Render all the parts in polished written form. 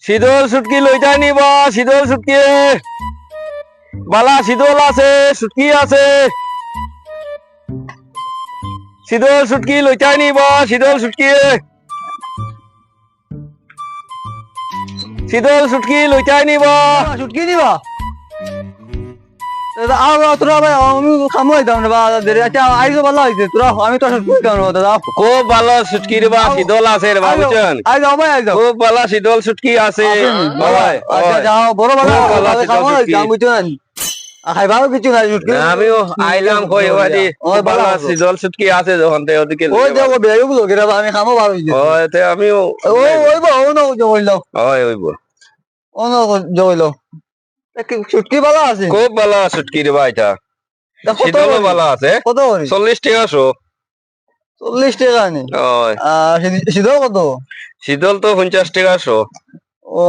শীতল শুটকি লইটাই নিব শীতল শুটকি বালা শীতল আছে শুটকি আছে শীতল শুটকি লইটাই নিব শীতল শুটকি শীতল শুটকি লইটাই নিব শুটকি দিবা তোরা আমি খামো দাম না আচ্ছা আইসো ভালো হয়েছে তোরা আমি তো শুটকি দাম না দাদা খুব ভালো শুটকি রে বা শীতল আছে রে বা বুঝছেন আই যাও ভাই আই যাও খুব ভালো শীতল শুটকি আছে আচ্ছা যাও বড় ভালো খামো শুটকি। দাম বুঝছেন খাইবাও কিছু নাই শুটকি আমিও আইলাম কই ওদি ওই ভালো ভালো আছে। শীতল শুটকি আছে যখন তে ওদিকে ওই দেখো বেগুলো গেরা আমি খামো ভালো হয়েছে ওই তে আমিও ওই ওই বা ও না জইলো ওই ওইব ও না জইলো শুটকি ভালো আছে খুব ভালো শুটকি রে বা এটা শীতল ভালো আছে কত 40 টাকা শো 40 টাকা নি ওই শীতল কত শীতল তো 50 টাকা শো ও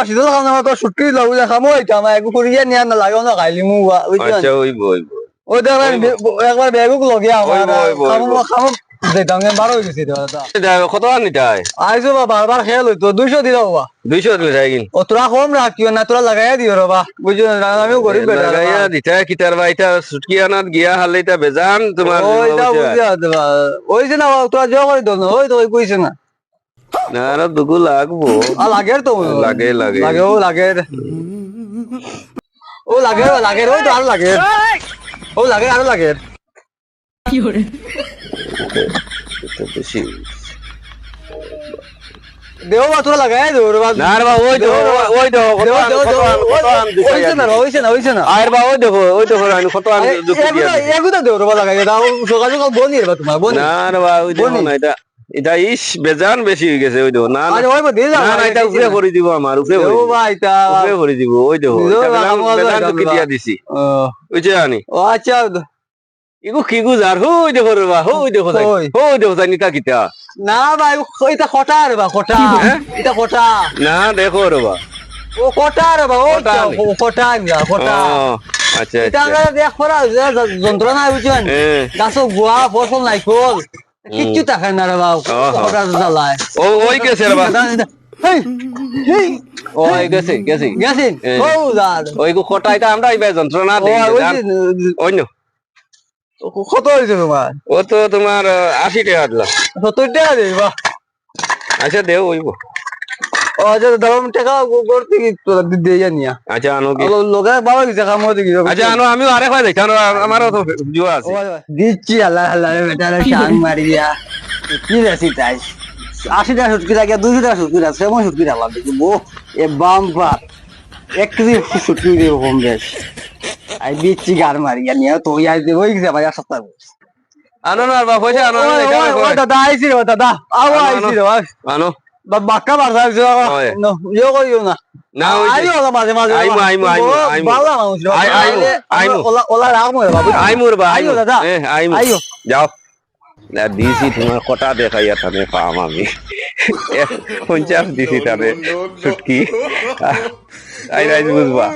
শীতল খাওয়া তো শুটকি লাগু খামো এটা আমার একটু করিয়া নিয়ে না লাগে না খাইলি মু বুঝছেন আচ্ছা ওইব ওইব ওই দেখেন একবার বেগুক লগে আমার ওইব, খামো ওইব। খামো দিতাম বারো হয়ে গেছে দাদা কত আনিটাই আইসো বা বারবার খেয়াল হইতো 200 দিলাও বা 200 দিলে যাই ও তোরা কম রাখিও না তোরা লাগাইয়া দিও রে বা বুঝছেন আমিও গরিব বেটা লাগাইয়া দিতা কিতার বা এটা শুটকি আনাত গিয়া হালে এটা বেজান তোমার ওইটা বুঝিয়া দেবা ওইছে না তোরা জো করে দো না ওই তো ওই কইছে না না আর দুগু লাগবো লাগের তো লাগে লাগে লাগে ও লাগের ও লাগের লাগের ওই তো আর লাগের ও লাগের আর লাগের তো বেশি দেও বা তোরা লাগাই দেও রে বা না রে বা ওই তো ওই তো দেও দেও দেও ওইছে না ওইছে না ওইছে না আর বা ওই দেখো আমি কত আন এগুলা দেও রে বা লাগাই দাও সকাল সকাল বনি রে বা তোমার বনি না রে বা ওই দেখো না এটা এটা ইস বেজান বেশি হয়ে গেছে ওই দেখো না আরে ওই বা দিয়ে না না এটা উপরে করে দিব আমার উপরে দেও বা এটা করে দিব ওই দেখো দেও এটা বা বেজান তো কি দিয়া দিছি ওই যে আনি ও আচ্ছা ইগো কি গুজার হই দেখো রে বা হই দেখো হই দেখো জানি কা কিটা না ভাই এটা কটা রে বা কটা এটা কটা না দেখো রে বা ও কটা রে বা ও কটা না কটা আচ্ছা এটা আচ্ছা আমরা দেখ করা যন্ত্রণা বুঝছেন গাছ গুয়া ফসল নাই ফল কিচ্ছু থাকে না রে বা কটা জ্বালায় ও ওই গেছে রে বা ওই গেছে গেছে গেছেন ও দাদ ওই কটা এটা আমরা ইবা যন্ত্রণা দেই অন্য কত হয়েছে তোমার ও তো তোমার 80 টাকা দিলাম 70 টাকা দেই বাহ আচ্ছা দেও ওইব ও আচ্ছা দাম টাকা করতে কি তোরা দিয়ে জানিয়া আচ্ছা আনো কি লোকে বাবা কিছু কাম হতে কি আচ্ছা আনো আমিও আরেক ভাই দেখানো আমারও তো জুয়া আছে দিচ্ছি আল্লাহ আল্লাহ বেটারে শাং মারিয়া কি রেসি তাই 80 টাকা সুটকি রাখিয়া 200 টাকা সুটকি রাখছে এমন সুটকি রাখলাম দেখি বো এ বাম্পার 1 কেজি সুটকি দিব কম বেশ আই দিচ্ছি গার মারিয়া নিয়ে তো আই দেব ওই গেছে ভাই সপ্তাহ আনো না বাবা পয়সা আনো ও দাদা আইছি রে দাদা আও আইছি রে আনো বাক্কা বাড়া নো ইও কইও না না আইও ওলা মাঝে মাঝে আইমু বালা মানুষ আইমু ওলা ওলা রাখমু বাবু আইমু রে বা আইও দাদা আইমু আইও যাও না দিছি তোমার কটা দেখাইয়া তানে পাম আমি 50 দিছি তানে ছুটকি আই রাইজ বুঝবা